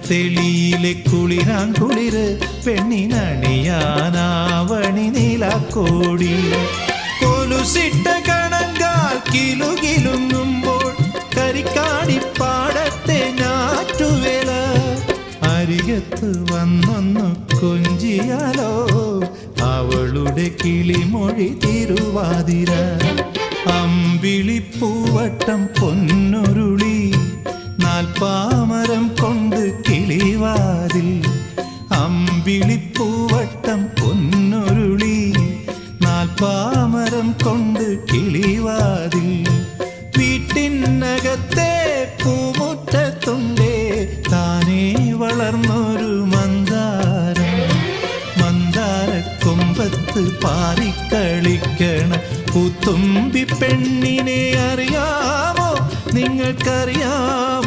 തെളിയിലെ കുളിരാങ്കുളിര് പെണ്ണിനണിയാനാവണി നീലാക്കോടി കൊലുസിട്ട കണങ്കാൽ കിലുകിലുങ്ങുമ്പോൾ കരിക്കാടിപ്പാടത്തെ ഞാറ്റുവേല അരികത്ത് വന്നൊന്നു കൊഞ്ചിയാലോ അവളുടെ കിളിമൊഴി തിരുവാതിര അമ്പിളിപ്പൂവട്ടം പൊന്നുരുളി നാൽപ്പാമരം കൊണ്ട് കിളിവാതിൽ അമ്പിളിപ്പൂവട്ടം പൊന്നുരുളി നാൽപ്പാമരം കൊണ്ട് കിളിവാതിൽ വീട്ടിനകത്തെ പൂമുറ്റത്തുണ്ടേ താനേ വളർന്നൊരു മന്ദാരക്കൊമ്പത്ത് പാറിക്കളിക്കണ പൂത്തുമ്പി പെണ്ണിനെ അറിയാമോ നിങ്ങൾക്കറിയാമോ